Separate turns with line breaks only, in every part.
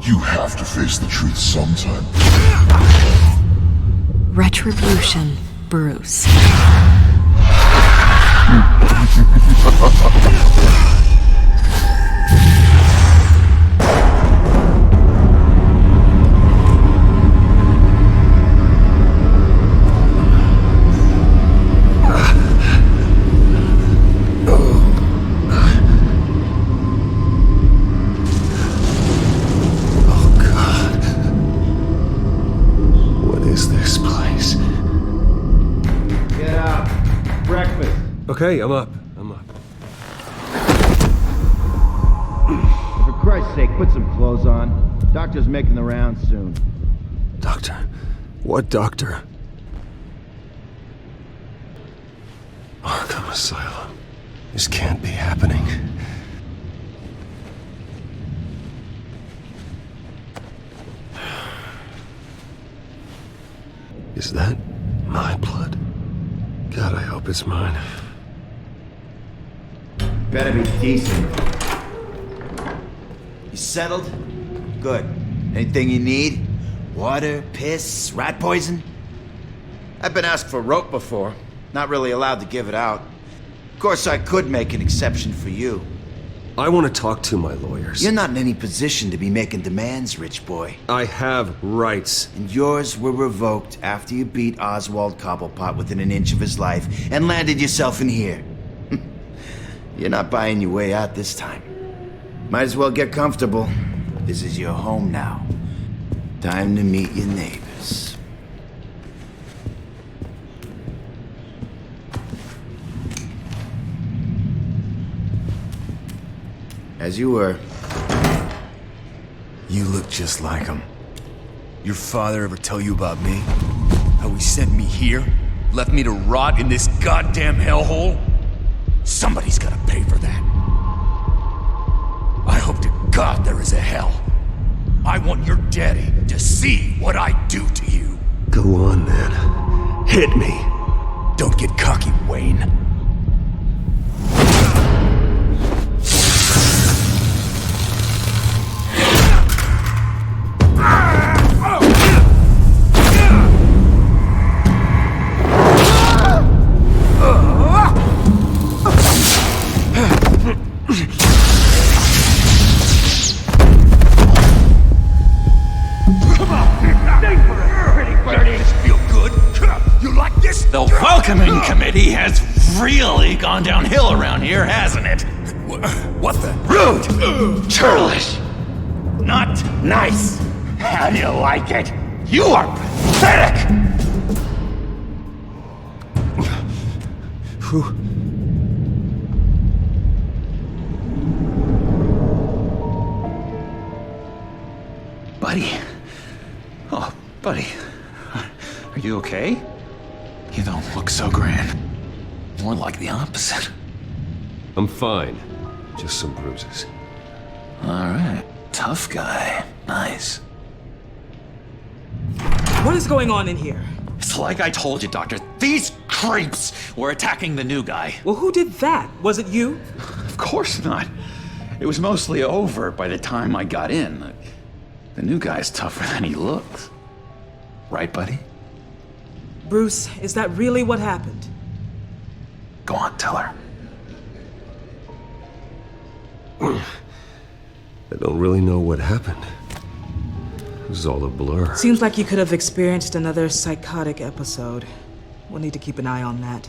You have to face the truth sometime.
Retribution, Bruce.
Okay, I'm up.
For Christ's sake, put some clothes on. Doctor's making the rounds soon.
Doctor? What doctor? Arkham Asylum. This can't be happening. Is that my blood? God, I hope it's mine.
Better be decent. You settled? Good. Anything you need? Water, piss, rat poison? I've been asked for rope before. Not really allowed to give it out. Of course, I could make an exception for you.
I want to talk to my lawyers.
You're not in any position to be making demands, rich boy.
I have rights.
And yours were revoked after you beat Oswald Cobblepot within an inch of his life and landed yourself in here. You're not buying your way out this time. Might as well get comfortable. This is your home now. Time to meet your neighbors. As you were.
You look just like him. Your father ever tell you about me? How he sent me here? Left me to rot in this goddamn hellhole? Somebody's gotta pay for that. I hope to God there is a hell. I want your daddy to see what I do to you.
Go on, then. Hit me.
Don't get cocky, Wayne.
The welcoming committee has really gone downhill around here, hasn't it?
What the?
Rude! Churlish! Not nice! How do you like it? You are pathetic! Buddy. Oh, buddy. Are you okay? You don't look so grand. More like the opposite.
I'm fine. Just some bruises.
Alright. Tough guy. Nice.
What is going on in here?
It's like I told you, Doctor. These creeps were attacking the new guy.
Well, who did that? Was it you?
Of course not. It was mostly over by the time I got in. The new guy's tougher than he looks. Right, buddy?
Bruce, is that really what happened?
Go on, tell her.
I don't really know what happened. It was all a blur.
Seems like you could have experienced another psychotic episode. We'll need to keep an eye on that.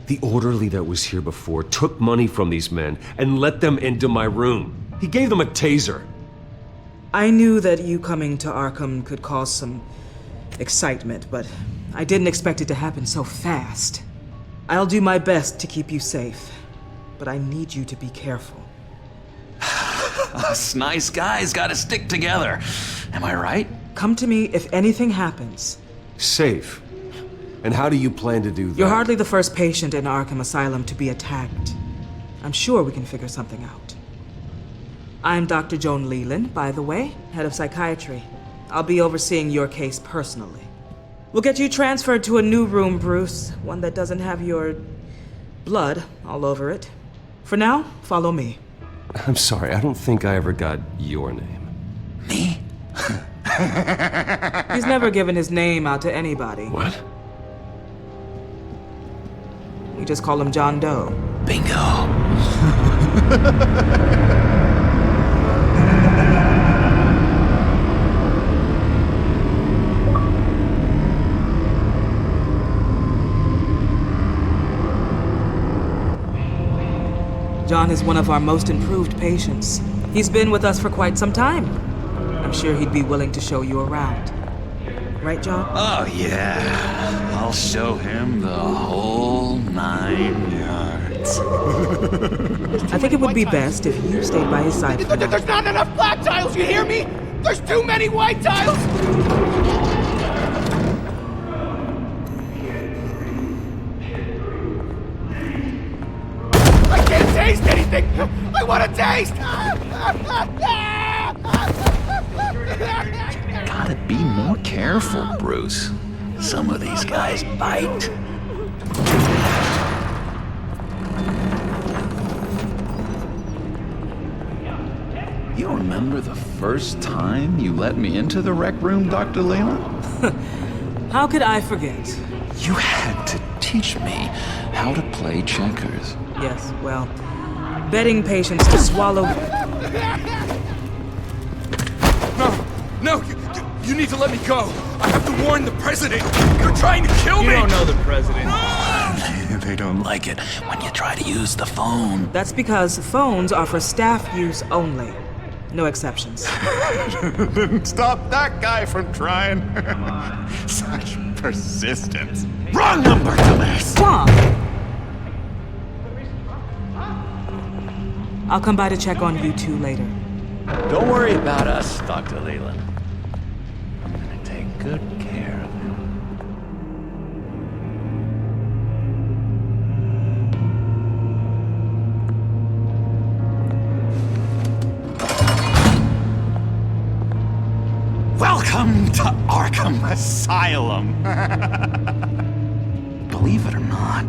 The orderly that was here before took money from these men and let them into my room. He gave them a taser.
I knew that you coming to Arkham could cause some excitement, but I didn't expect it to happen so fast. I'll do my best to keep you safe, but I need you to be careful.
Us nice guys gotta stick together. Am I right?
Come to me if anything happens.
Safe? And how do you plan to do that?
You're hardly the first patient in Arkham Asylum to be attacked. I'm sure we can figure something out. I'm Dr. Joan Leland, by the way, head of psychiatry. I'll be overseeing your case personally. We'll get you transferred to a new room, Bruce. One that doesn't have your blood all over it. For now, follow me.
I'm sorry, I don't think I ever got your name.
Me?
He's never given his name out to anybody.
What?
We just call him John Doe.
Bingo.
John is one of our most improved patients. He's been with us for quite some time. I'm sure he'd be willing to show you around. Right, John?
Oh, yeah. I'll show him the whole 9 yards.
I think it would be best if you stayed by his side for now.
There's not enough black tiles, you hear me? There's too many white tiles! I can't taste anything! I want to taste!
Gotta be more careful, Bruce. Some of these guys bite. You remember the first time you let me into the rec room, Dr. Leland?
How could I forget?
You had to teach me how to play checkers.
Yes, well, betting patients to swallow...
No, you need to let me go. I have to warn the president. You're trying to kill me.
You don't know the president.
They don't like it when you try to use the phone.
That's because phones are for staff use only. No exceptions.
Stop that guy from trying. Such persistence.
Wrong number, dumbass!
Come I'll come by to check on you two later.
Don't worry about us, Dr. Leland. I'm gonna take good care of him. Welcome to Arkham Asylum. Believe it or not,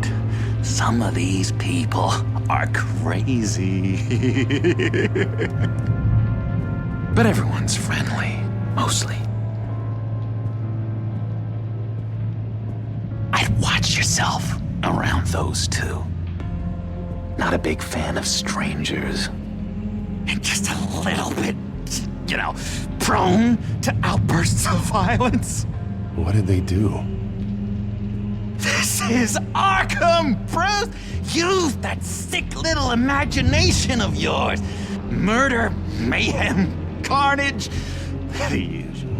some of these people are crazy. But everyone's friendly, mostly. I'd watch yourself around those two. Not a big fan of strangers. And just a little bit, you know, prone to outbursts of violence.
What did they do?
This is Arkham, Bruce! Use that sick little imagination of yours. Murder, mayhem, carnage, the usual.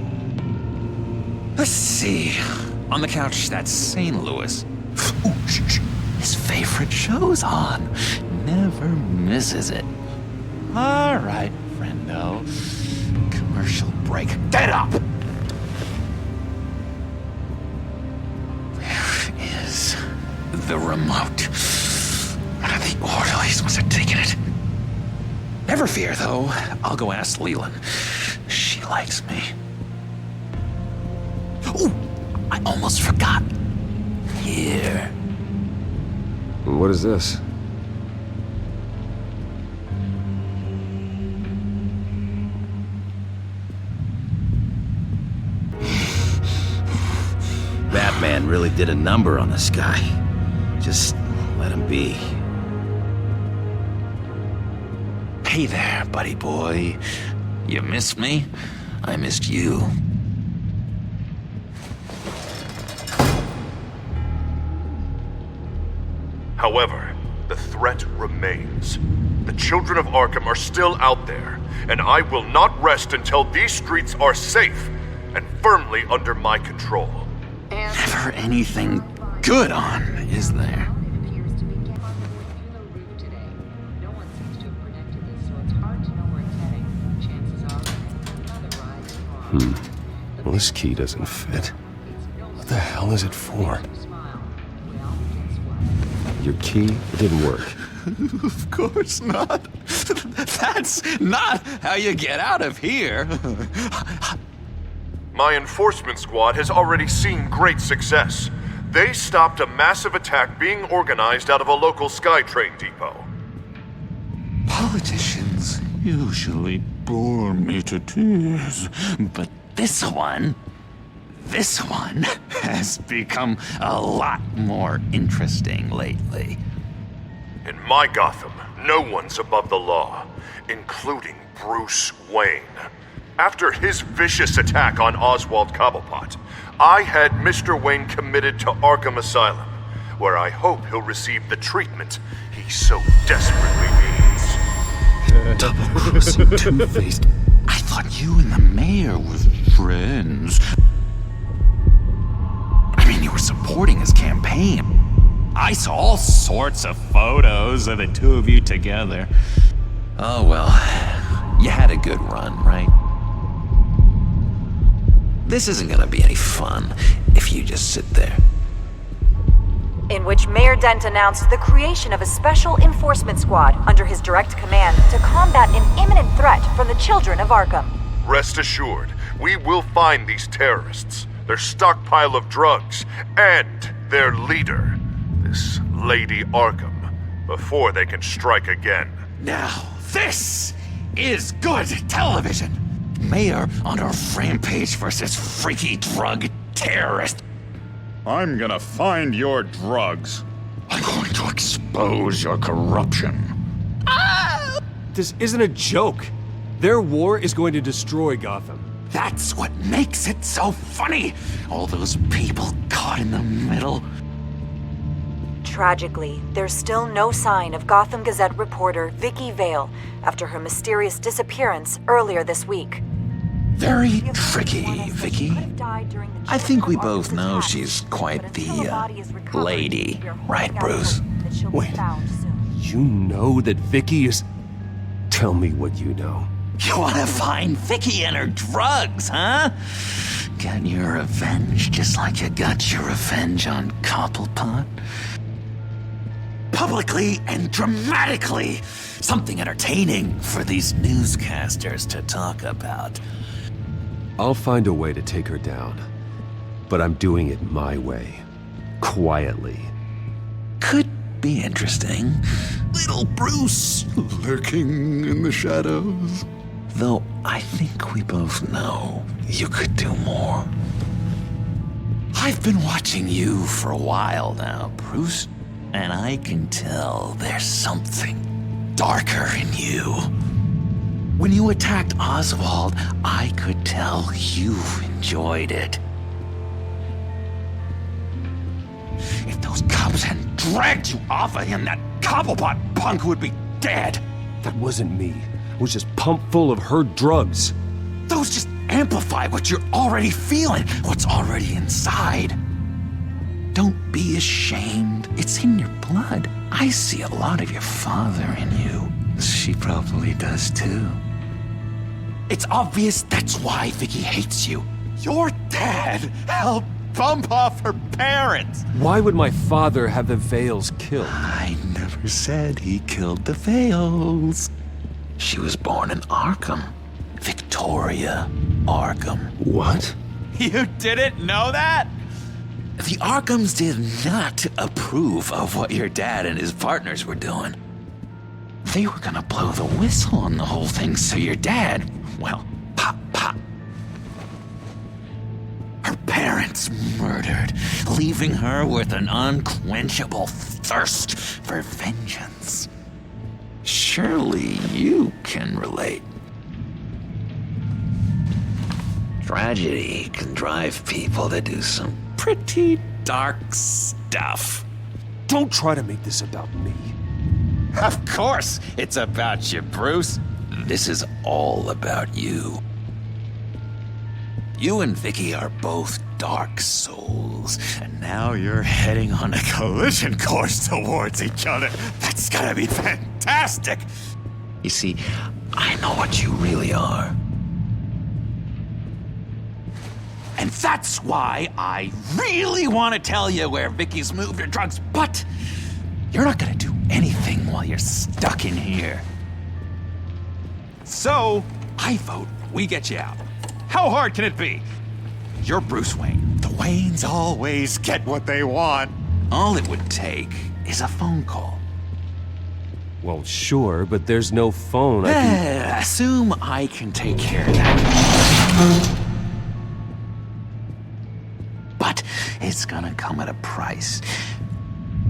Let's see. On the couch, that's St. Louis. Ooh, shh. His favorite show's on. Never misses it. All right, friendo. Commercial break. Get up! Where is the remote? The orderlies must have taken it. Never fear, though. I'll go ask Leland. She likes me. Ooh, I almost forgot. Here.
What is this?
Batman really did a number on this guy. Just let him be.
Hey there, buddy boy. You missed me? I missed you.
However, the threat remains. The children of Arkham are still out there, and I will not rest until these streets are safe and firmly under my control.
Never anything good on, is there?
Well, this key doesn't fit. What the hell is it for? Your key? It didn't work.
Of course not. That's not how you get out of here.
My enforcement squad has already seen great success. They stopped a massive attack being organized out of a local SkyTrain depot.
Politicians usually bore me to tears. But this one has become a lot more interesting lately.
In my Gotham, no one's above the law, including Bruce Wayne. After his vicious attack on Oswald Cobblepot, I had Mr. Wayne committed to Arkham Asylum, where I hope he'll receive the treatment he so desperately needs.
Double-crossing, two-faced.
I thought you and the mayor were friends. I mean, you were supporting his campaign. I saw all sorts of photos of the two of you together. Oh well, you had a good run, right? This isn't gonna be any fun if you just sit there.
In which Mayor Dent announced the creation of a special enforcement squad under his direct command to combat an imminent threat from the children of Arkham.
Rest assured, we will find these terrorists, their stockpile of drugs, and their leader, this Lady Arkham, before they can strike again.
Now, this is good television. Mayor on a rampage versus freaky drug terrorist.
I'm gonna find your drugs.
I'm going to expose your corruption.
This isn't a joke. Their war is going to destroy Gotham.
That's what makes it so funny. All those people caught in the middle.
Tragically, there's still no sign of Gotham Gazette reporter Vicky Vale after her mysterious disappearance earlier this week.
Very tricky, Vicky. I think we both know she's quite the lady, right, Bruce?
Wait, you know that Vicky is... Tell me what you know.
You want to find Vicky and her drugs, huh? Get your revenge just like you got your revenge on Cobblepot? Publicly and dramatically. Something entertaining for these newscasters to talk about.
I'll find a way to take her down. But I'm doing it my way. Quietly.
Could be interesting. Little Bruce lurking in the shadows. Though I think we both know you could do more. I've been watching you for a while now, Bruce. And I can tell there's something darker in you. When you attacked Oswald, I could tell you enjoyed it. If those cops hadn't dragged you off of him, that Cobblepot punk would be dead.
That wasn't me. I was just pumped full of her drugs.
Those just amplify what you're already feeling, what's already inside. Don't be ashamed. It's in your blood. I see a lot of your father in you. She probably does too. It's obvious that's why Vicky hates you. Your dad helped bump off her parents.
Why would my father have the Vales killed?
I never said he killed the Vales. She was born in Arkham. Victoria Arkham.
What?
You didn't know that? The Arkhams did not approve of what your dad and his partners were doing. They were gonna blow the whistle on the whole thing, so your dad, well, pop. Her parents murdered, leaving her with an unquenchable thirst for vengeance. Surely you can relate. Tragedy can drive people to do some pretty dark stuff.
Don't try to make this about me.
Of course it's about you, Bruce. This is all about you. You and Vicky are both dark souls, and now you're heading on a collision course towards each other. That's gonna be fantastic! You see, I know what you really are. And that's why I really want to tell you where Vicky's moved her drugs, but you're not gonna do anything while you're stuck in here. So, I vote we get you out. How hard can it be? You're Bruce Wayne. The Waynes always get what they want. All it would take is a phone call.
Well, sure, but there's no phone. I can...
Assume I can take care of that. But it's gonna come at a price.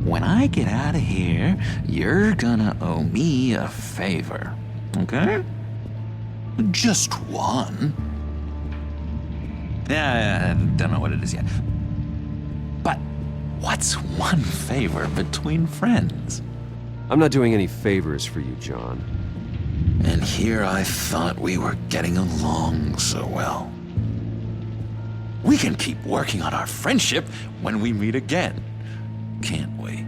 When I get out of here, you're gonna owe me a favor, okay? Just one. Yeah, I don't know what it is yet. But what's one favor between friends?
I'm not doing any favors for you, John.
And here I thought we were getting along so well. We can keep working on our friendship when we meet again, can't we?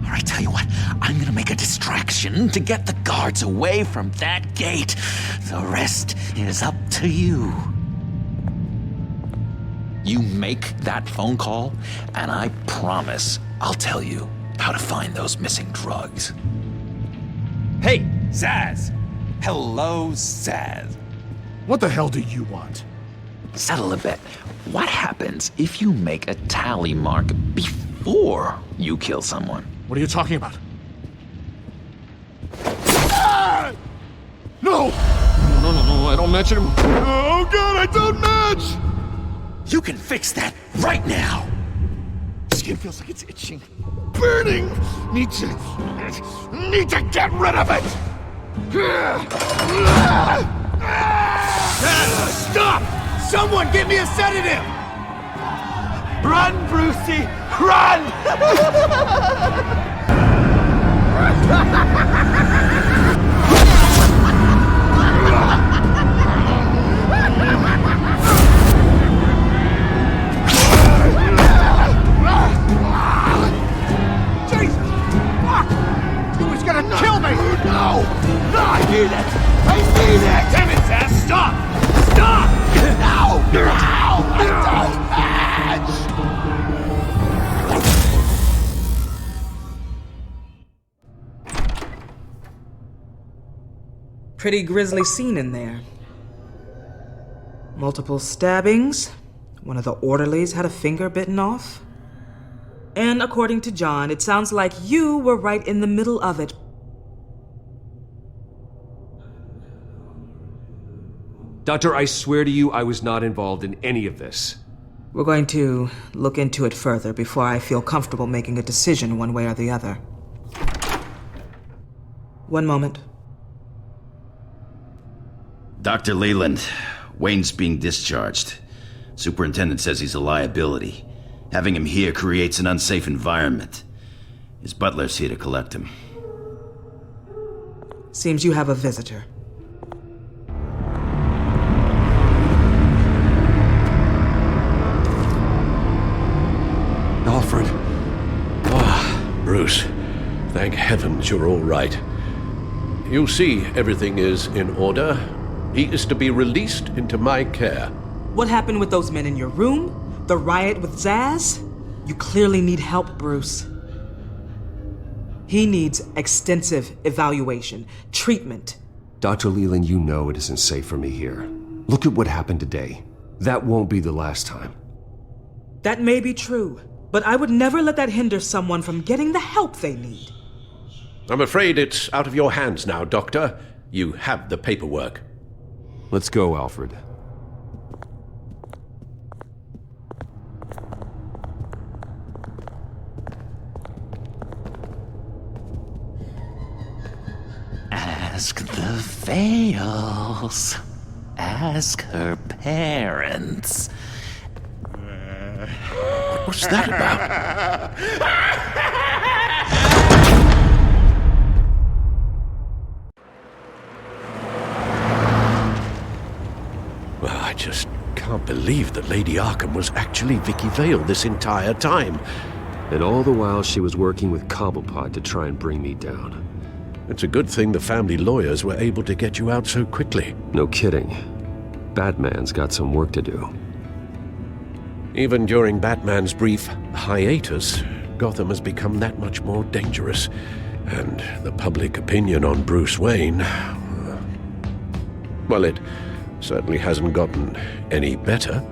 All right, tell you what, I'm gonna make a distraction to get the guards away from that gate. The rest is up to you. You make that phone call, and I promise I'll tell you how to find those missing drugs. Hey, Zaz! Hello, Zaz.
What the hell do you want?
Settle a bet. What happens if you make a tally mark before you kill someone?
What are you talking about? Ah! No! No, I don't match him. Oh god, I don't match!
You can fix that right now!
Skin feels like it's itching. Burning! Need to get rid of it!
Stop! Someone give me a sedative!
Run, Brucey! Run!
Jesus! Fuck! He was gonna kill me! No! No, I need it! I need it! Damn it, Zaz! Stop! Stop! No! No! I don't match!
Pretty grisly scene in there. Multiple stabbings. One of the orderlies had a finger bitten off. And according to John, it sounds like you were right in the middle of it.
Doctor, I swear to you, I was not involved in any of this.
We're going to look into it further before I feel comfortable making a decision one way or the other. One moment.
Dr. Leland, Wayne's being discharged. Superintendent says he's a liability. Having him here creates an unsafe environment. His butler's here to collect him.
Seems you have a visitor.
Alfred. Ah, Bruce. Thank heavens you're all right. You see, everything is in order. He is to be released into my care.
What happened with those men in your room? The riot with Zaz? You clearly need help, Bruce. He needs extensive evaluation, treatment.
Dr. Leland, you know it isn't safe for me here. Look at what happened today. That won't be the last time.
That may be true, but I would never let that hinder someone from getting the help they need.
I'm afraid it's out of your hands now, Doctor. You have the paperwork.
Let's go, Alfred.
Ask the Vales. Ask her parents.
What was that about? Well, I just can't believe that Lady Arkham was actually Vicky Vale this entire time.
And all the while she was working with Cobblepot to try and bring me down.
It's a good thing the family lawyers were able to get you out so quickly.
No kidding. Batman's got some work to do.
Even during Batman's brief hiatus, Gotham has become that much more dangerous. And the public opinion on Bruce Wayne... well, it certainly hasn't gotten any better.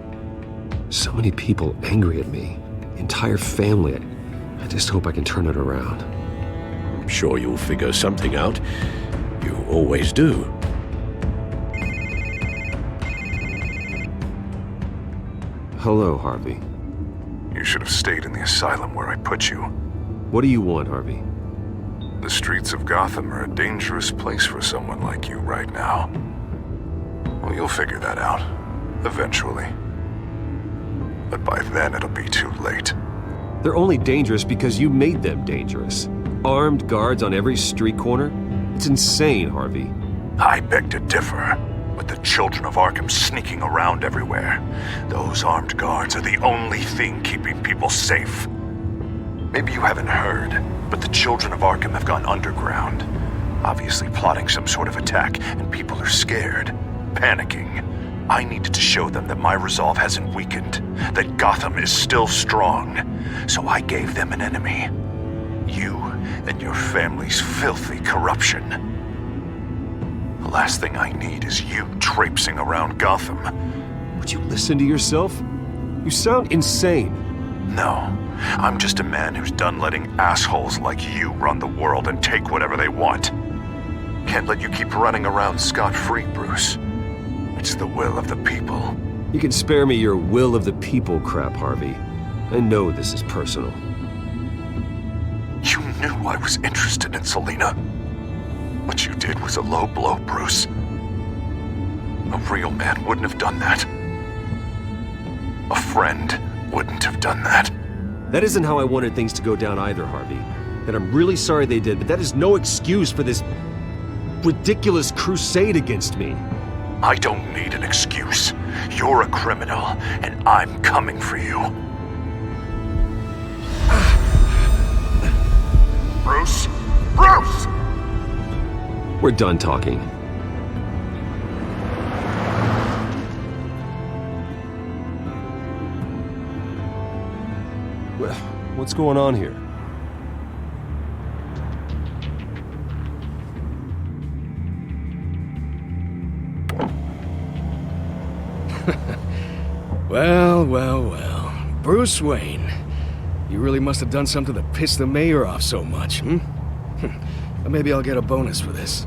So many people angry at me. The entire family. I just hope I can turn it around.
I'm sure you'll figure something out. You always do.
Hello, Harvey.
You should have stayed in the asylum where I put you.
What do you want, Harvey?
The streets of Gotham are a dangerous place for someone like you right now. Well, you'll figure that out. Eventually. But by then it'll be too late.
They're only dangerous because you made them dangerous. Armed guards on every street corner? It's insane, Harvey.
I beg to differ. With the children of Arkham sneaking around everywhere, those armed guards are the only thing keeping people safe. Maybe you haven't heard, but the children of Arkham have gone underground. Obviously plotting some sort of attack, and people are scared, panicking. I needed to show them that my resolve hasn't weakened, that Gotham is still strong. So I gave them an enemy. You and your family's filthy corruption. The last thing I need is you traipsing around Gotham.
Would you listen to yourself? You sound insane.
No, I'm just a man who's done letting assholes like you run the world and take whatever they want. Can't let you keep running around scot-free, Bruce. It's the will of the people.
You can spare me your will of the people crap, Harvey. I know this is personal.
You knew I was interested in Selina. What you did was a low blow, Bruce. A real man wouldn't have done that. A friend wouldn't have done that.
That isn't how I wanted things to go down either, Harvey. And I'm really sorry they did, but that is no excuse for this ridiculous crusade against me.
I don't need an excuse. You're a criminal, and I'm coming for you. Bruce? Bruce!
We're done talking. Well, what's going on here?
Well. Bruce Wayne. You really must have done something to piss the mayor off so much, Maybe I'll get a bonus for this.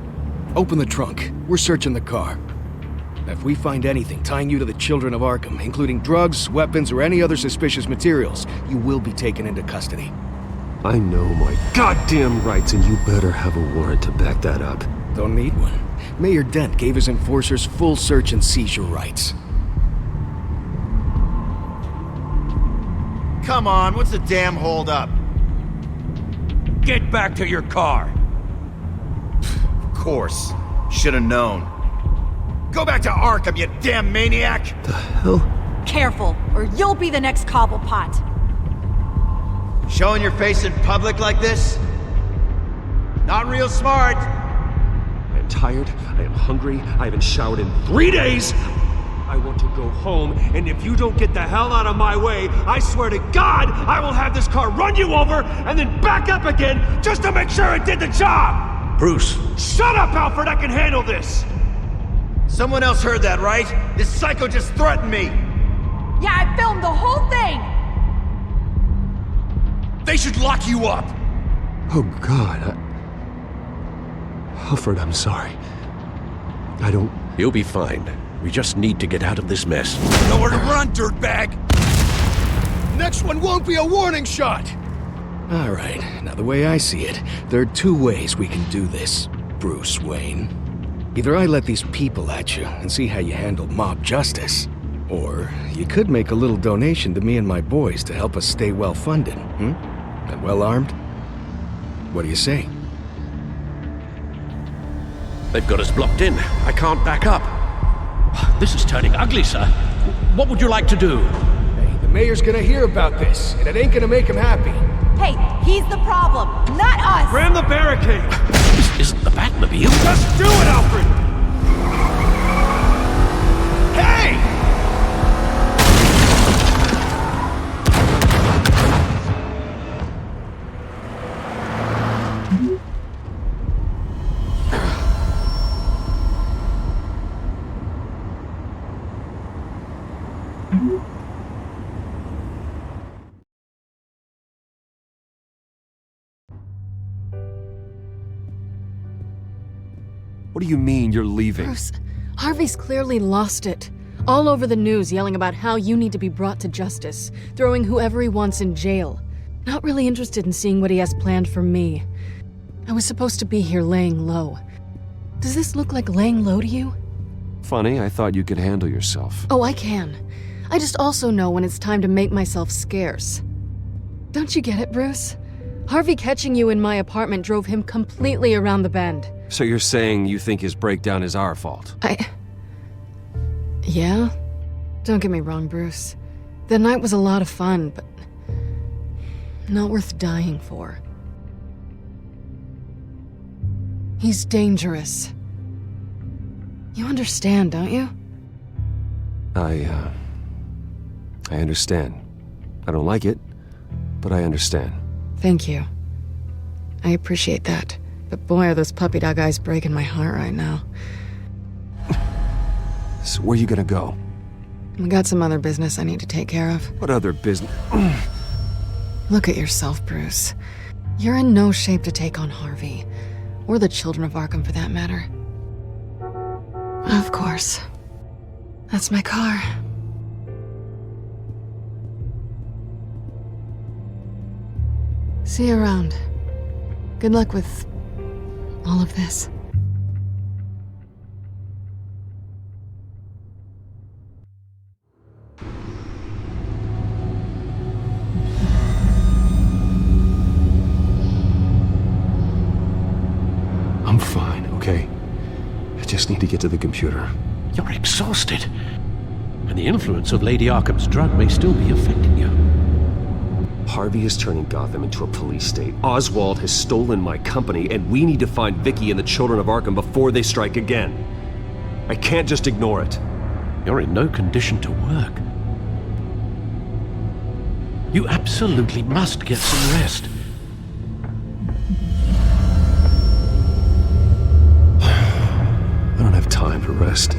Open the trunk. We're searching the car. If we find anything tying you to the children of Arkham, including drugs, weapons, or any other suspicious materials, you will be taken into custody.
I know my goddamn rights, and you better have a warrant to back that up.
Don't need one. Mayor Dent gave his enforcers full search and seizure rights.
Come on, what's the damn holdup?
Get back to your car!
Of course. Should've known. Go back to Arkham, you damn maniac!
The hell?
Careful, or you'll be the next Cobblepot.
Showing your face in public like this? Not real smart.
I am tired, I am hungry, I haven't showered in 3 days! I want to go home, and if you don't get the hell out of my way, I swear to God, I will have this car run you over, and then back up again, just to make sure it did the job!
Bruce!
Shut up, Alfred, I can handle this!
Someone else heard that, right? This psycho just threatened me!
Yeah, I filmed the whole thing!
They should lock you up!
Oh, God, Alfred, I'm sorry. I don't...
You'll be fine. We just need to get out of this mess.
Nowhere to run, dirtbag!
Next one won't be a warning shot! All right, now the way I see it, there are 2 ways we can do this, Bruce Wayne. Either I let these people at you and see how you handle mob justice, or you could make a little donation to me and my boys to help us stay well-funded, and well-armed. What do you say?
They've got us blocked in. I can't back up. This is turning ugly, sir. What would you like to do?
Hey, the mayor's gonna hear about this, and it ain't gonna make him happy.
Hey, he's the problem, not us!
Ram the barricade!
This isn't the Batmobile.
Just do it, Alfred!
Hey!
What do you mean you're leaving?
Bruce, Harvey's clearly lost it. All over the news yelling about how you need to be brought to justice, throwing whoever he wants in jail. Not really interested in seeing what he has planned for me. I was supposed to be here laying low. Does this look like laying low to you?
Funny, I thought you could handle yourself.
Oh, I can. I just also know when it's time to make myself scarce. Don't you get it, Bruce? Harvey catching you in my apartment drove him completely around the bend.
So you're saying you think his breakdown is our fault?
Yeah? Don't get me wrong, Bruce. The night was a lot of fun, but not worth dying for. He's dangerous. You understand, don't you?
I understand. I don't like it, but I understand.
Thank you. I appreciate that. But boy, are those puppy dog eyes breaking my heart right now.
So where are you gonna go?
We got some other business I need to take care of.
What other business?
Look at yourself, Bruce. You're in no shape to take on Harvey. Or the children of Arkham, for that matter. Of course. That's my car. See you around. Good luck with all of this.
I'm fine, okay? I just need to get to the computer.
You're exhausted. And the influence of Lady Arkham's drug may still be affecting you.
Harvey is turning Gotham into a police state. Oswald has stolen my company, and we need to find Vicky and the children of Arkham before they strike again. I can't just ignore it.
You're in no condition to work. You absolutely must get some rest.
I don't have time for rest.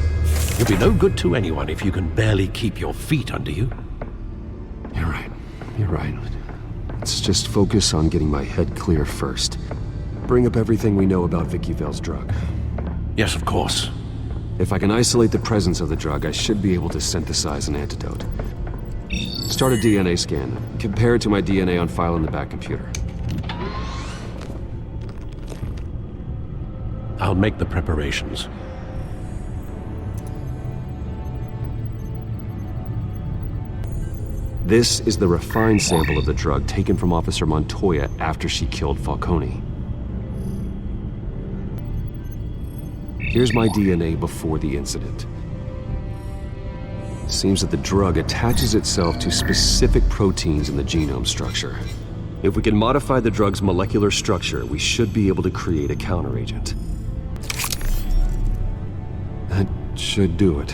You'll be no good to anyone if you can barely keep your feet under you.
You're right. You're right. Let's just focus on getting my head clear first. Bring up everything we know about Vicky Vale's drug.
Yes, of course.
If I can isolate the presence of the drug, I should be able to synthesize an antidote. Start a DNA scan. Compare it to my DNA on file in the back computer.
I'll make the preparations.
This is the refined sample of the drug taken from Officer Montoya after she killed Falcone. Here's my DNA before the incident. Seems that the drug attaches itself to specific proteins in the genome structure. If we can modify the drug's molecular structure, we should be able to create a counteragent. That should do it.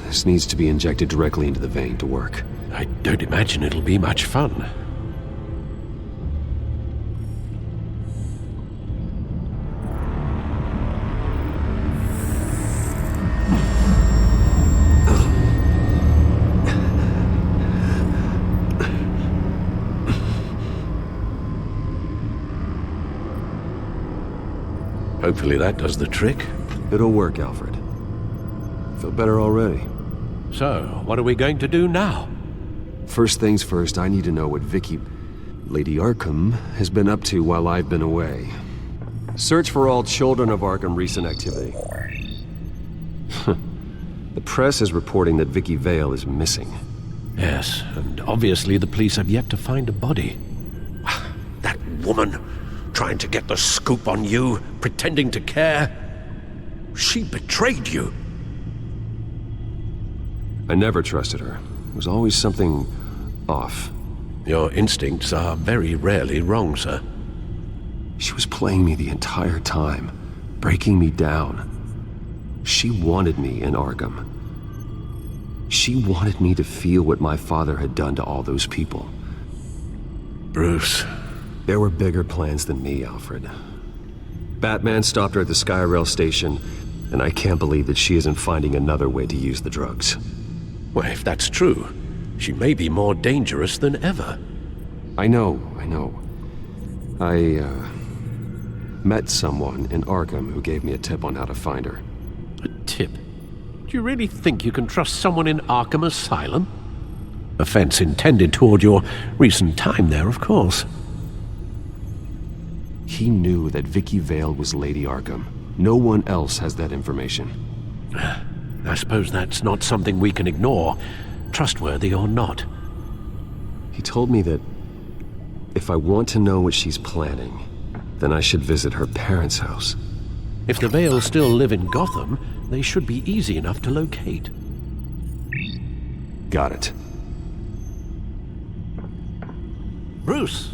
This needs to be injected directly into the vein to work.
I don't imagine it'll be much fun. Hopefully that does the trick.
It'll work, Alfred. Feel better already.
So, what are we going to do now?
First things first, I need to know what Vicky, Lady Arkham, has been up to while I've been away. Search for all children of Arkham recent activity. The press is reporting that Vicky Vale is missing.
Yes, and obviously the police have yet to find a body. That woman, trying to get the scoop on you, pretending to care. She betrayed you.
I never trusted her. There was always something off.
Your instincts are very rarely wrong, sir.
She was playing me the entire time, breaking me down. She wanted me in Arkham. She wanted me to feel what my father had done to all those people.
Bruce.
There were bigger plans than me, Alfred. Batman stopped her at the Skyrail station, and I can't believe that she isn't finding another way to use the drugs.
Well, if that's true, She may be more dangerous than ever.
I know. I met someone in Arkham who gave me a tip on how to find her.
A tip? Do you really think you can trust someone in Arkham Asylum? Offense intended toward your recent time there, of course.
He knew that Vicky Vale was Lady Arkham. No one else has that information.
I suppose that's not something we can ignore, trustworthy or not.
He told me that if I want to know what she's planning, then I should visit her parents' house.
If the Vales still live in Gotham, they should be easy enough to locate.
Got it.
Bruce?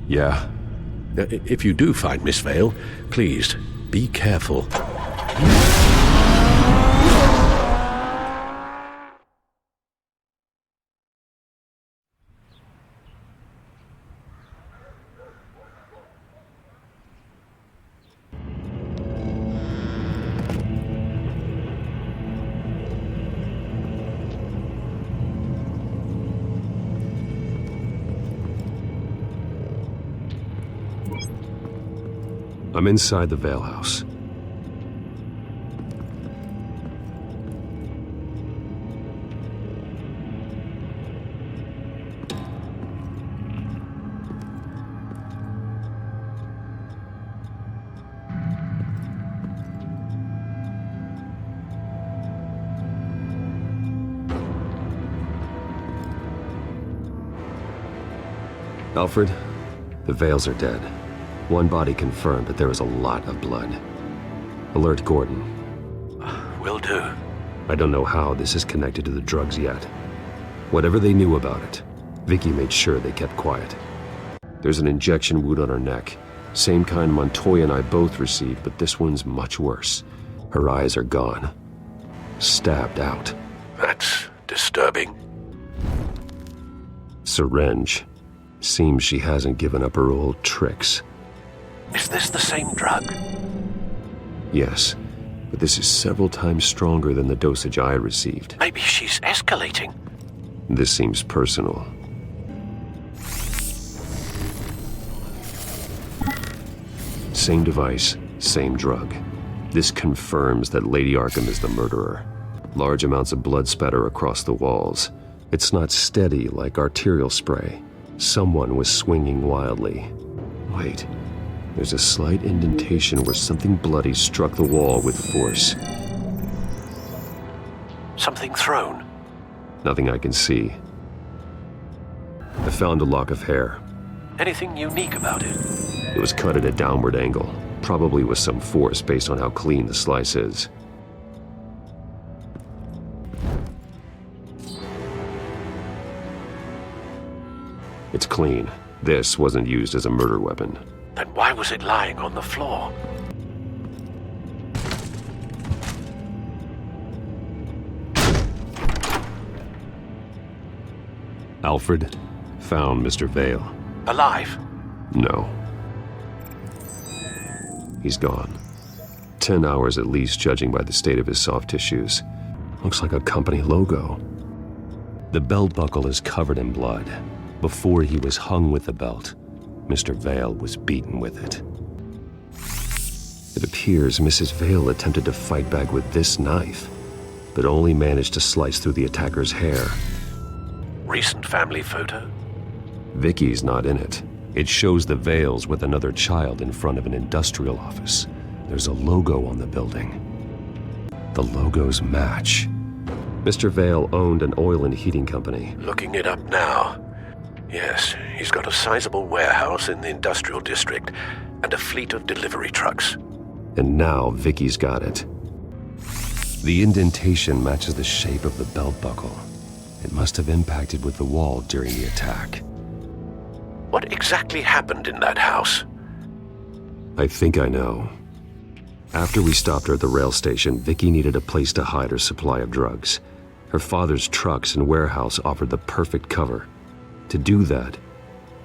Yeah?
If you do find Miss Vale, please, be careful.
I'm inside the Vale house. Alfred, the Vales are dead. One body confirmed, but there is a lot of blood. Alert Gordon.
Will do.
I don't know how this is connected to the drugs yet. Whatever they knew about it, Vicky made sure they kept quiet. There's an injection wound on her neck. Same kind Montoya and I both received, but this one's much worse. Her eyes are gone. Stabbed out.
That's disturbing.
Syringe. Seems she hasn't given up her old tricks.
Is this the same drug?
Yes, but this is several times stronger than the dosage I received.
Maybe she's escalating.
This seems personal. Same device, same drug. This confirms that Lady Arkham is the murderer. Large amounts of blood spatter across the walls. It's not steady like arterial spray. Someone was swinging wildly. Wait. There's a slight indentation where something bloody struck the wall with force.
Something thrown?
Nothing I can see. I found a lock of hair.
Anything unique about it?
It was cut at a downward angle, probably with some force based on how clean the slice is. It's clean. This wasn't used as a murder weapon.
Then why was it lying on the floor?
Alfred found Mr. Vale.
Alive?
No. He's gone. 10 hours at least, judging by the state of his soft tissues. Looks like a company logo. The belt buckle is covered in blood. Before he was hung with the belt, Mr. Vale was beaten with it. It appears Mrs. Vale attempted to fight back with this knife, but only managed to slice through the attacker's hair.
Recent family photo?
Vicky's not in it. It shows the Vales with another child in front of an industrial office. There's a logo on the building. The logos match. Mr. Vale owned an oil and heating company.
Looking it up now. Yes, he's got a sizable warehouse in the industrial district and a fleet of delivery trucks.
And now Vicky's got it. The indentation matches the shape of the belt buckle. It must have impacted with the wall during the attack.
What exactly happened in that house?
I think I know. After we stopped her at the rail station, Vicky needed a place to hide her supply of drugs. Her father's trucks and warehouse offered the perfect cover. To do that,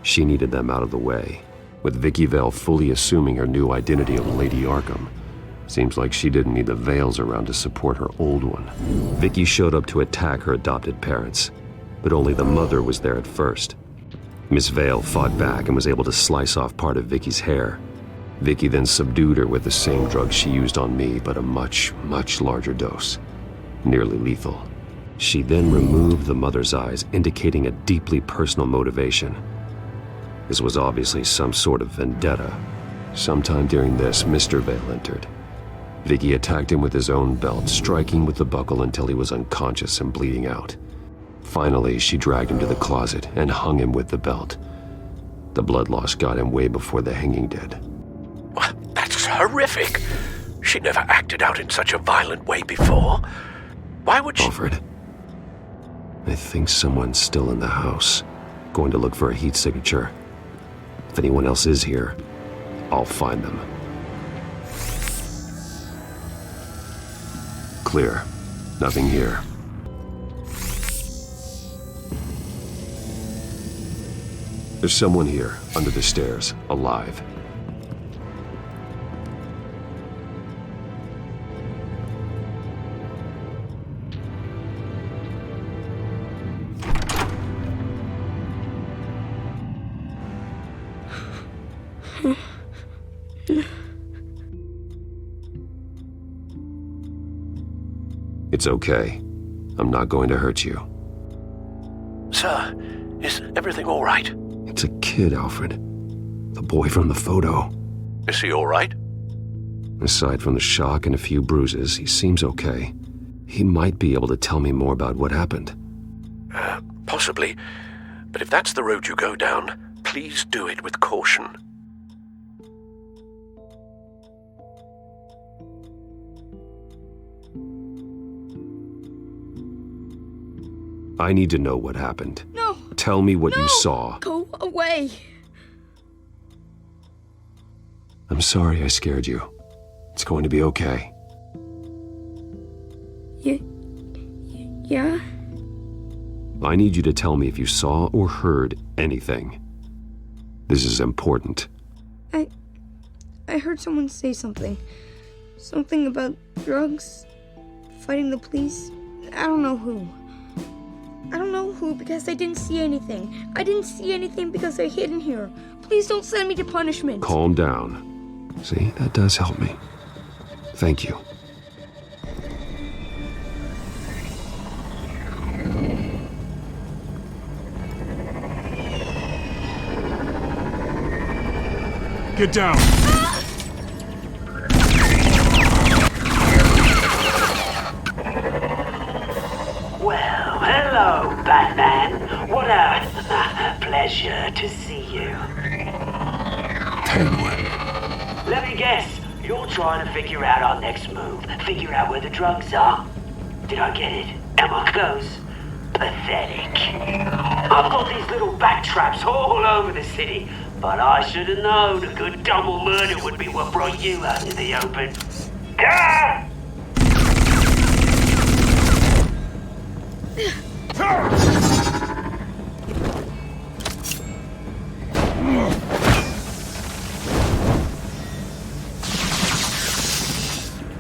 she needed them out of the way. With Vicky Vale fully assuming her new identity of Lady Arkham, seems like she didn't need the Vales around to support her old one. Vicky showed up to attack her adopted parents. but only the mother was there at first. Miss Vale fought back and was able to slice off part of Vicky's hair. Vicky then subdued her with the same drug she used on me, but a much, much larger dose. Nearly lethal. She then removed the mother's eyes, indicating a deeply personal motivation. This was obviously some sort of vendetta. Sometime during this, Mr. Vale entered. Vicky attacked him with his own belt, striking with the buckle until he was unconscious and bleeding out. Finally, she dragged him to the closet and hung him with the belt. The blood loss got him way before the hanging did.
That's horrific. She never acted out in such a violent way before. Why would she—
Alfred, I think someone's still in the house. Going to look for a heat signature. If anyone else is here, I'll find them. Clear. Nothing here. There's someone here, under the stairs, alive. It's okay. I'm not going to hurt you.
Sir, is everything all right?
It's a kid, Alfred. The boy from the photo.
Is he all right?
Aside from the shock and a few bruises, he seems okay. He might be able to tell me more about what happened.
Possibly. But if that's the road you go down, please do it with caution.
I need to know what happened.
No!
Tell me what you saw.
Go away!
I'm sorry I scared you. It's going to be okay.
Yeah?
I need you to tell me if you saw or heard anything. This is important.
I heard someone say something. Something about drugs, fighting the police. I don't know who. I don't know who because I didn't see anything. I didn't see anything because they're hidden here. Please don't send me to punishment.
Calm down. See, that does help me. Thank you.
Get down!
Well, hello, Batman. What a pleasure to see you.
Penguin.
Let me guess, you're trying to figure out our next move. Figure out where the drugs are. Did I get it? Am I close? Pathetic. I've got these little bat traps all over the city, but I should have known a good double murder would be what brought you out into the open. Ah!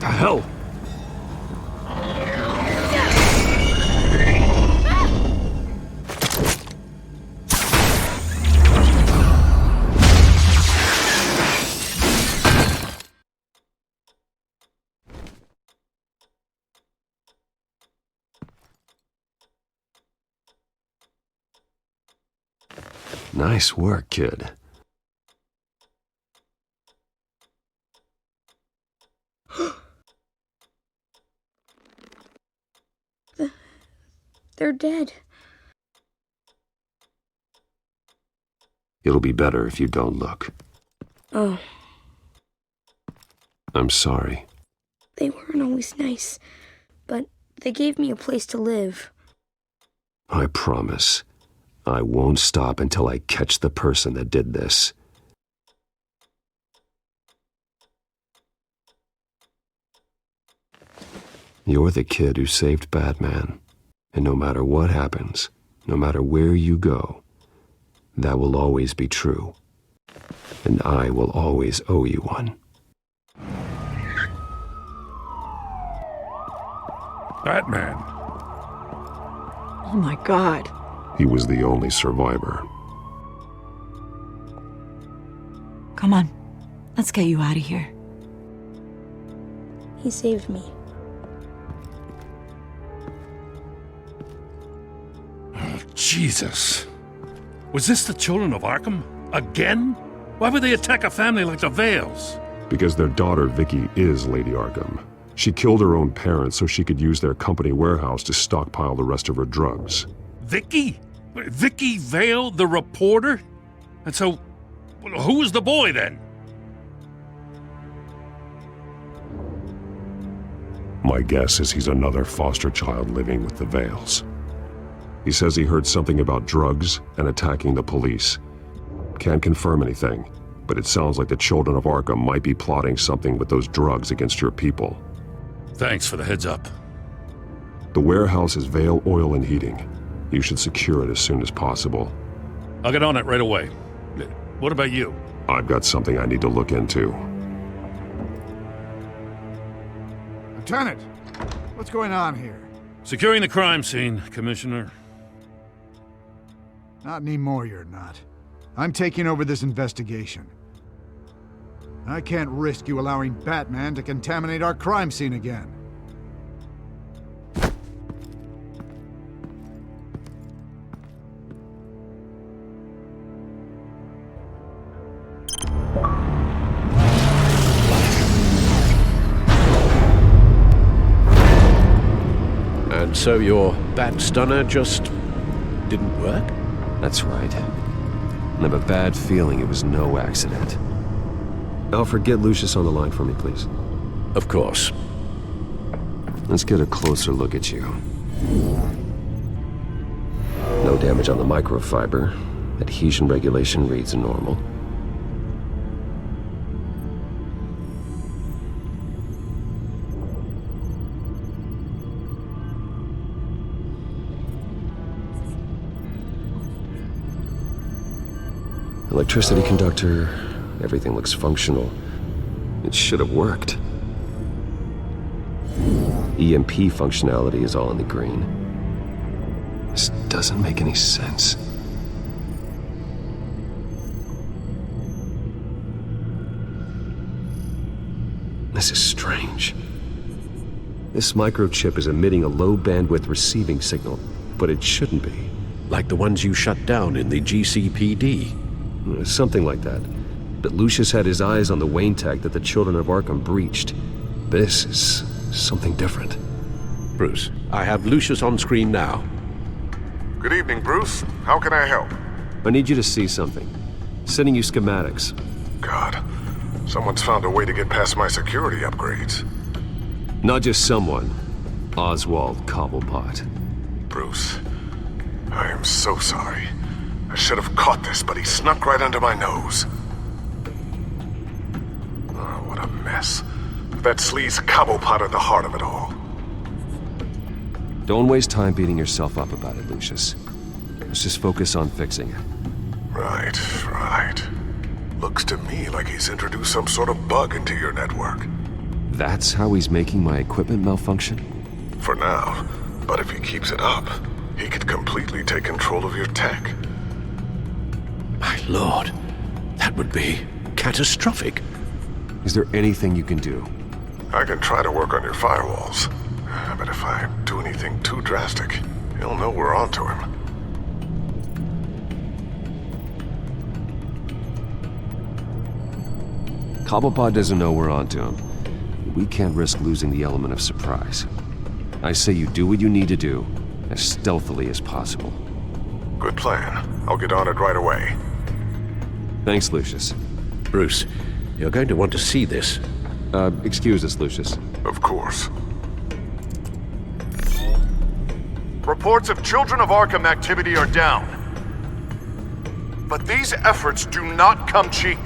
The hell? Nice work, kid.
They're dead.
It'll be better if you don't look.
Oh.
I'm sorry.
They weren't always nice, but they gave me a place to live.
I promise. I won't stop until I catch the person that did this. You're the kid who saved Batman. And no matter what happens, no matter where you go, that will always be true. And I will always owe you one.
Batman.
Oh my God.
He was the only survivor.
Come on, let's get you out of here.
He saved me.
Oh, Jesus. Was this the children of Arkham? Again? Why would they attack a family like the Vales?
Because their daughter, Vicky, is Lady Arkham. She killed her own parents so she could use their company warehouse to stockpile the rest of her drugs.
Vicky? Vicky Vale, the reporter? And so, who was the boy then?
My guess is he's another foster child living with the Vales. He says he heard something about drugs and attacking the police. Can't confirm anything, but it sounds like the children of Arkham might be plotting something with those drugs against your people.
Thanks for the heads up.
The warehouse is Vale Oil and Heating. You should secure it as soon as possible.
I'll get on it right away. What about you?
I've got something I need to look into.
Lieutenant, what's going on here?
Securing the crime scene, Commissioner.
Not anymore, you're not. I'm taking over this investigation. I can't risk you allowing Batman to contaminate our crime scene again.
And so your bat stunner just didn't work?
That's right. I have a bad feeling it was no accident. Alfred, get Lucius on the line for me, please.
Of course.
Let's get a closer look at you. No damage on the microfiber. Adhesion regulation reads normal. Electricity conductor, everything looks functional. It should have worked. EMP functionality is all in the green. This doesn't make any sense. This is strange. This microchip is emitting a low bandwidth receiving signal, but it shouldn't be.
Like the ones you shut down in the GCPD.
Something like that. But Lucius had his eyes on the Wayne tag that the children of Arkham breached. This is something different.
Bruce, I have Lucius on screen now.
Good evening, Bruce. How can I help?
I need you to see something. Sending you schematics.
God, someone's found a way to get past my security upgrades.
Not just someone. Oswald Cobblepot.
Bruce, I am so sorry. I should have caught this, but he snuck right under my nose. Oh, what a mess. That sleaze Cobblepot at the heart of it all.
Don't waste time beating yourself up about it, Lucius. Let's just focus on fixing it.
Right. Looks to me like he's introduced some sort of bug into your network.
That's how he's making my equipment malfunction?
For now. But if he keeps it up, he could completely take control of your tech.
My lord, that would be catastrophic.
Is there anything you can do?
I can try to work on your firewalls. But if I do anything too drastic, he'll know we're onto him.
Cobblepot doesn't know we're onto him. We can't risk losing the element of surprise. I say you do what you need to do, as stealthily as possible.
Good plan. I'll get on it right away.
Thanks, Lucius.
Bruce, you're going to want to see this.
Excuse us, Lucius.
Of course. Reports of Children of Arkham activity are down. But these efforts do not come cheap.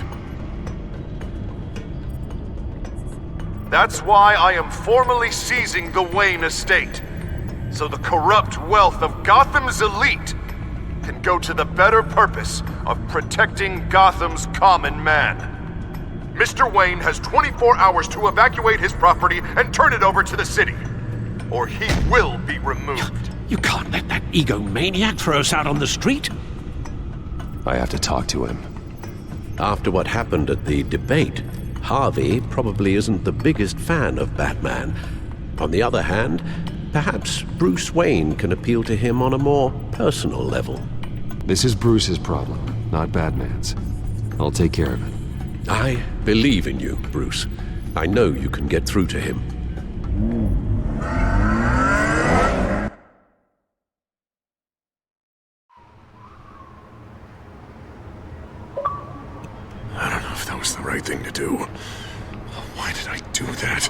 That's why I am formally seizing the Wayne estate, so the corrupt wealth of Gotham's elite can go to the better purpose of protecting Gotham's common man. Mr. Wayne has 24 hours to evacuate his property and turn it over to the city, or he will be removed.
You can't let that egomaniac throw us out on the street.
I have to talk to him.
After what happened at the debate, Harvey probably isn't the biggest fan of Batman. On the other hand, perhaps Bruce Wayne can appeal to him on a more personal level.
This is Bruce's problem, not Batman's. I'll take care of it.
I believe in you, Bruce. I know you can get through to him.
I don't know if that was the right thing to do. Why did I do that?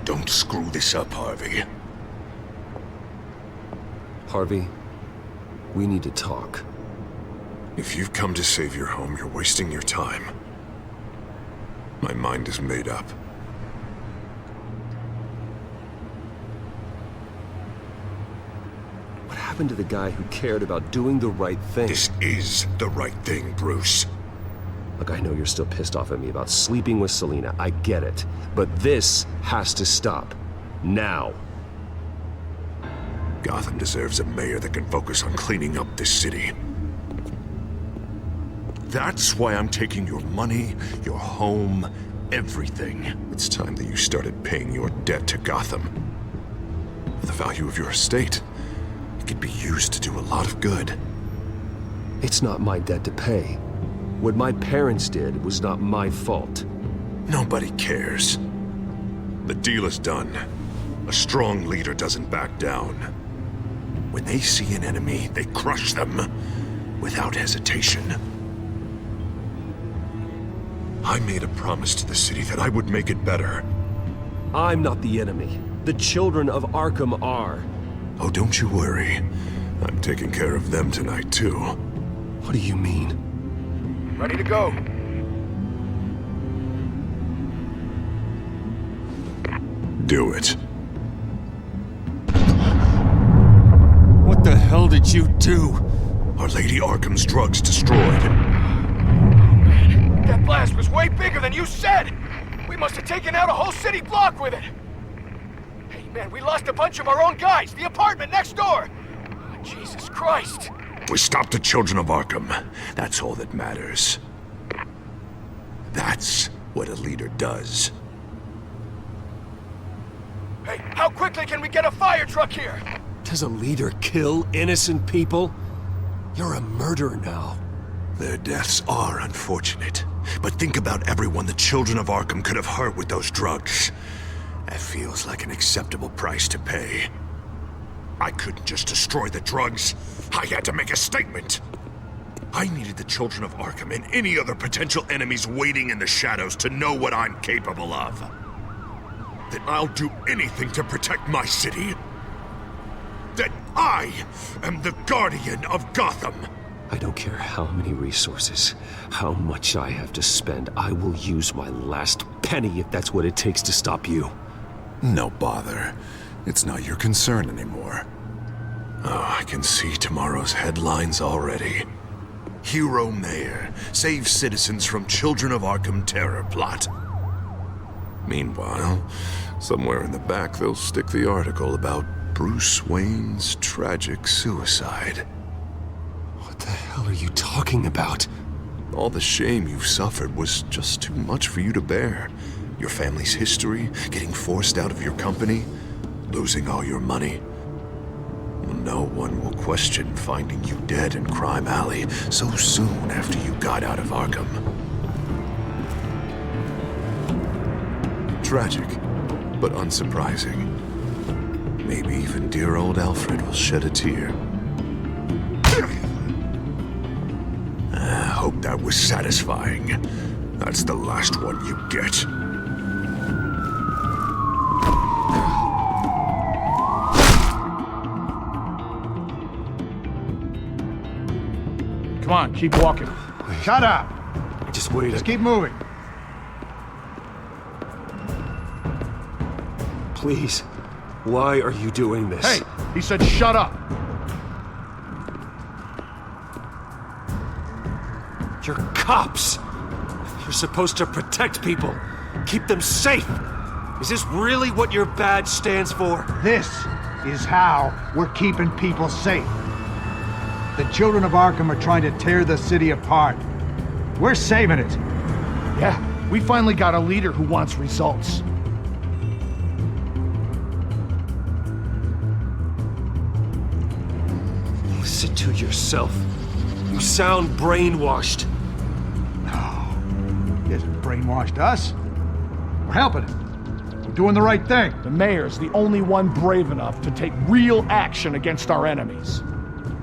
Don't screw this up, Harvey.
Harvey, we need to talk.
If you've come to save your home, you're wasting your time. My mind is made up.
What happened to the guy who cared about doing the right thing?
This is the right thing, Bruce.
Look, I know you're still pissed off at me about sleeping with Selina. I get it. But this has to stop. Now.
Gotham deserves a mayor that can focus on cleaning up this city. That's why I'm taking your money, your home, everything. It's time that you started paying your debt to Gotham. The value of your estate, it could be used to do a lot of good.
It's not my debt to pay. What my parents did was not my fault.
Nobody cares. The deal is done. A strong leader doesn't back down. When they see an enemy, they crush them without hesitation. I made a promise to the city that I would make it better.
I'm not the enemy. The children of Arkham are.
Oh, don't you worry. I'm taking care of them tonight, too.
What do you mean?
Ready to go.
Do it.
What the hell did you do?
Our Lady Arkham's drugs destroyed.
That blast was way bigger than you said! We must have taken out a whole city block with it! Hey man, we lost a bunch of our own guys! The apartment next door! Oh, Jesus Christ!
We stopped the children of Arkham. That's all that matters. That's what a leader does.
Hey, how quickly can we get a fire truck here?
Does a leader kill innocent people? You're a murderer now.
Their deaths are unfortunate. But think about everyone the children of Arkham could have hurt with those drugs. That feels like an acceptable price to pay. I couldn't just destroy the drugs. I had to make a statement. I needed the children of Arkham and any other potential enemies waiting in the shadows to know what I'm capable of. That I'll do anything to protect my city. That I am the guardian of Gotham.
I don't care how many resources, how much I have to spend. I will use my last penny if that's what it takes to stop you.
No bother. It's not your concern anymore. Oh, I can see tomorrow's headlines already. Hero Mayor saves citizens from Children of Arkham terror plot. Meanwhile, somewhere in the back they'll stick the article about Bruce Wayne's tragic suicide.
What the hell are you talking about?
All the shame you've suffered was just too much for you to bear. Your family's history, getting forced out of your company, losing all your money. No one will question finding you dead in Crime Alley so soon after you got out of Arkham. Tragic, but unsurprising. Maybe even dear old Alfred will shed a tear. I hope that was satisfying. That's the last one you get.
Come on, keep walking. Shut up!
Just wait.
Just keep moving.
Please. Why are you doing this?
Hey, he said shut up!
You're cops! You're supposed to protect people, keep them safe! Is this really what your badge stands for?
This is how we're keeping people safe. The children of Arkham are trying to tear the city apart. We're saving it.
Yeah, we finally got a leader who wants results.
Listen to yourself. You sound brainwashed.
No. He hasn't brainwashed us. We're helping him. We're doing the right thing.
The mayor's the only one brave enough to take real action against our enemies.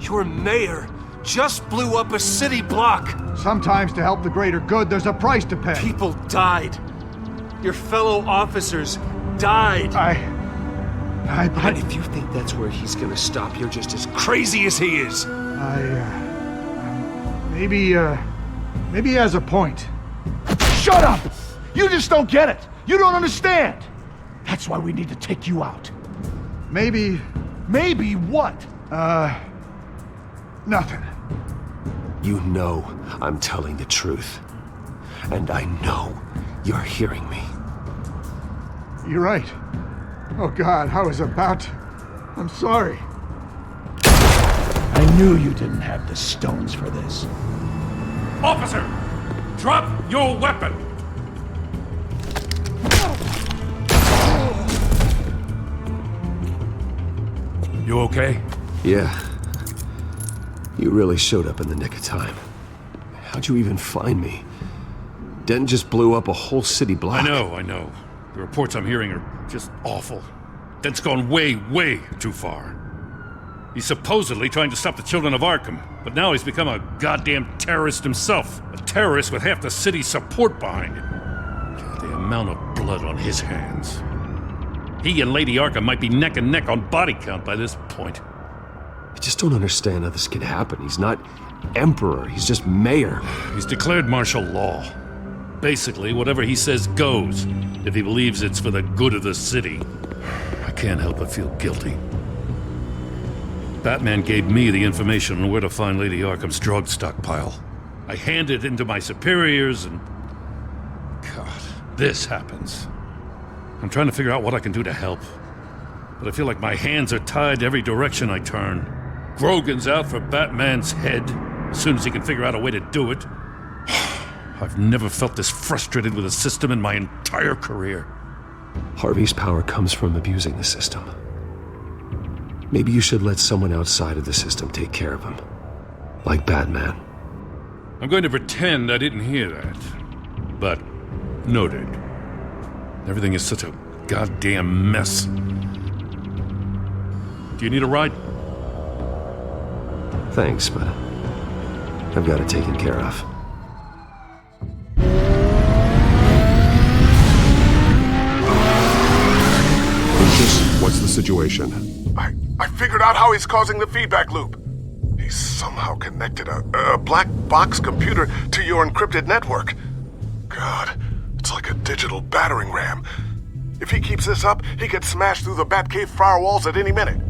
Your mayor just blew up a city block.
Sometimes to help the greater good, there's a price to pay.
People died. Your fellow officers died.
And
if you think that's where he's gonna stop, you're just as crazy as he is.
Maybe he has a point.
Shut up! You just don't get it. You don't understand. That's why we need to take you out.
Maybe
what?
Nothing.
You know I'm telling the truth. And I know you're hearing me.
You're right. Oh God, I was about to... I'm sorry.
I knew you didn't have the stones for this.
Officer! Drop your weapon! You okay?
Yeah. You really showed up in the nick of time. How'd you even find me? Den just blew up a whole city block.
I know. The reports I'm hearing are just awful. Den's gone way, way too far. He's supposedly trying to stop the children of Arkham, but now he's become a goddamn terrorist himself. A terrorist with half the city's support behind him. The amount of blood on his hands. He and Lady Arkham might be neck and neck on body count by this point.
I just don't understand how this could happen. He's not emperor, he's just mayor.
He's declared martial law. Basically, whatever he says goes, if he believes it's for the good of the city. I can't help but feel guilty. Batman gave me the information on where to find Lady Arkham's drug stockpile. I handed it into my superiors and... God, this happens. I'm trying to figure out what I can do to help. But I feel like my hands are tied every direction I turn. Grogan's out for Batman's head, as soon as he can figure out a way to do it. I've never felt this frustrated with a system in my entire career.
Harvey's power comes from abusing the system. Maybe you should let someone outside of the system take care of him. Like Batman.
I'm going to pretend I didn't hear that. But, noted. Everything is such a goddamn mess. Do you need a ride?
Thanks, but I've got it taken care of.
What's the situation?
I figured out how he's causing the feedback loop. He's somehow connected a black box computer to your encrypted network. God, it's like a digital battering ram. If he keeps this up, he could smash through the Batcave firewalls at any minute.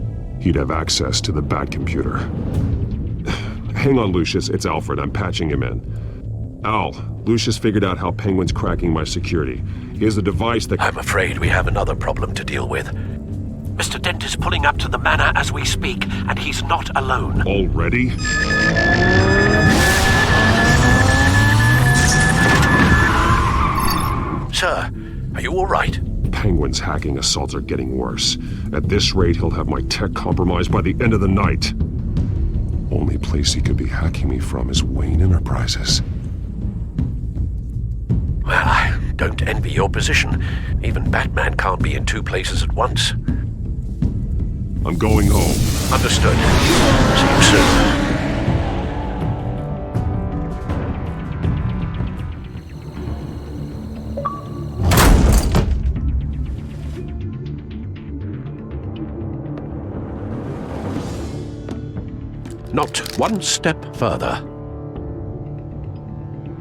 He'd have access to the Bat computer. Hang on, Lucius. It's Alfred. I'm patching him in. Al, Lucius figured out how Penguin's cracking my security. He has a device that...
I'm afraid we have another problem to deal with. Mr. Dent is pulling up to the manor as we speak, and he's not alone.
Already?
Sir, are you all right?
Penguin's hacking assaults are getting worse. At this rate, he'll have my tech compromised by the end of the night. Only place he could be hacking me from is Wayne Enterprises.
Well, I don't envy your position. Even Batman can't be in two places at once.
I'm going home.
Understood. See you soon. Not one step further.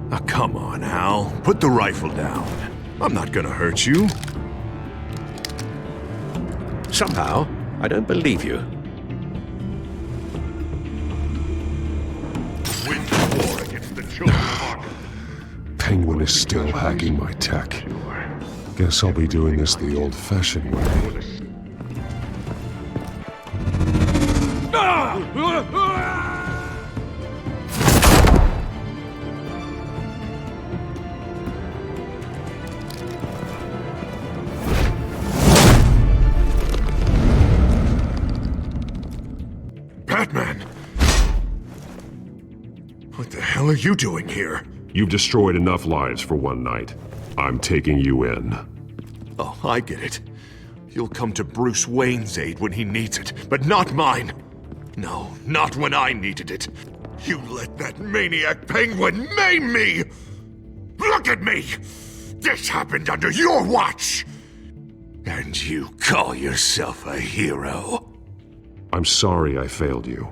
Now, come on, Al. Put the rifle down. I'm not gonna hurt you.
Somehow, I don't believe you.
Win the war against the children of Arkham.
Penguin is still hacking my tech. Guess I'll be doing this the old-fashioned way.
Batman! What the hell are you doing here?
You've destroyed enough lives for one night. I'm taking you in.
Oh, I get it. You'll come to Bruce Wayne's aid when he needs it, but not mine. No, not when I needed it. You let that maniac penguin maim me! Look at me! This happened under your watch! And you call yourself a hero?
I'm sorry I failed you.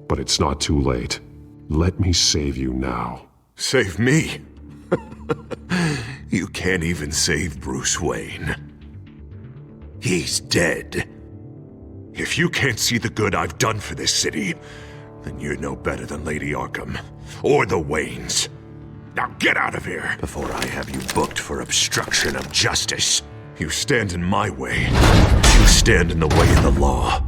But it's not too late. Let me save you now.
Save me? You can't even save Bruce Wayne. He's dead. If you can't see the good I've done for this city, then you're no better than Lady Arkham, or the Waynes. Now get out of here, before I have you booked for obstruction of justice. You stand in my way. You stand in the way of the law.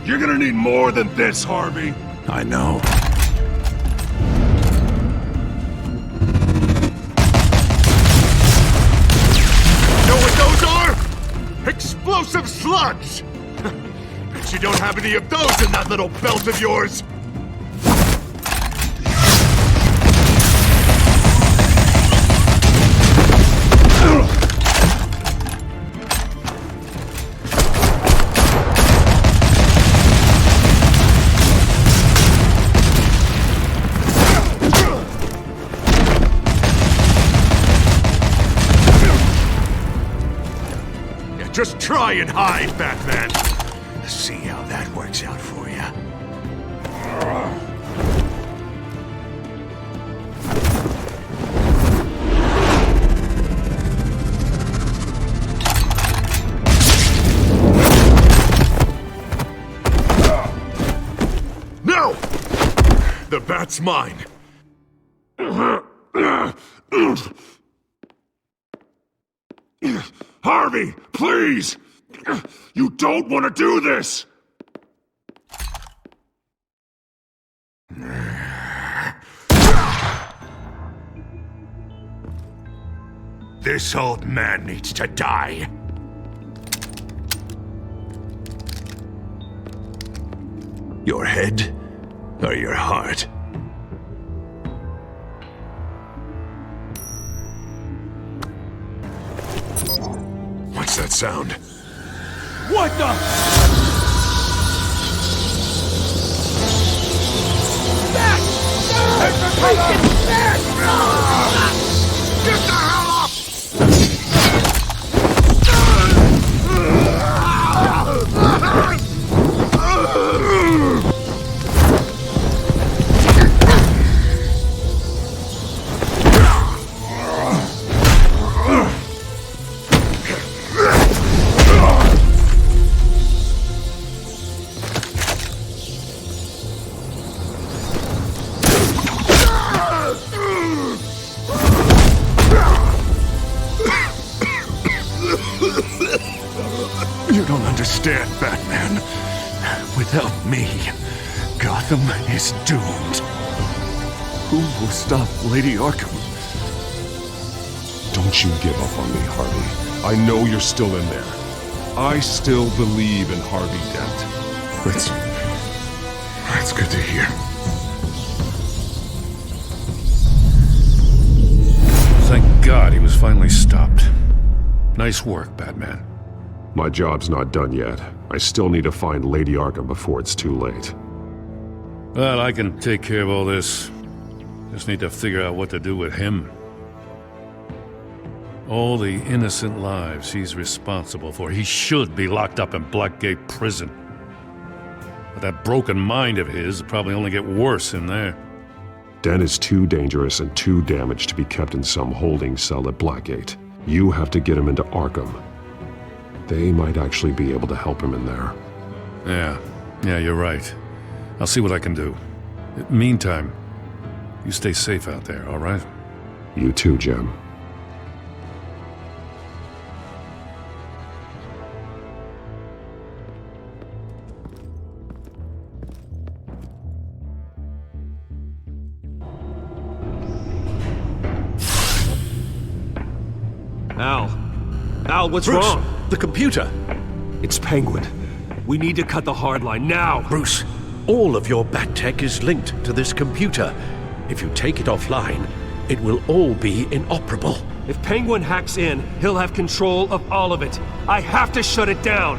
You're gonna need more than this, Harvey.
I know. Know what those are? Explosive slugs! Bet you don't have any of those in that little belt of yours! Just try and hide, Batman. See how that works out for you. No! The bat's mine.
Harvey, please! You don't want to do this!
This old man needs to die. Your head or your heart? What's that sound?
What the? Back! Back! Get the hell up!
You don't understand, Batman. Without me, Gotham is doomed. Who will stop Lady Arkham?
Don't you give up on me, Harvey. I know you're still in there. I still believe in Harvey Dent.
That's good to hear.
Thank God he was finally stopped. Nice work, Batman.
My job's not done yet. I still need to find Lady Arkham before it's too late.
Well, I can take care of all this. Just need to figure out what to do with him. All the innocent lives he's responsible for. He should be locked up in Blackgate Prison. But that broken mind of his will probably only get worse in there.
Dent is too dangerous and too damaged to be kept in some holding cell at Blackgate. You have to get him into Arkham. They might actually be able to help him in there.
Yeah, you're right. I'll see what I can do. Meantime, You stay safe out there, all right?
You too, Jim.
Al, what's
Bruce,
wrong?
The computer.
It's Penguin. We need to cut the hard line now.
Bruce, all of your bat tech is linked to this computer. If you take it offline, it will all be inoperable.
If Penguin hacks in, he'll have control of all of it. I have to shut it down.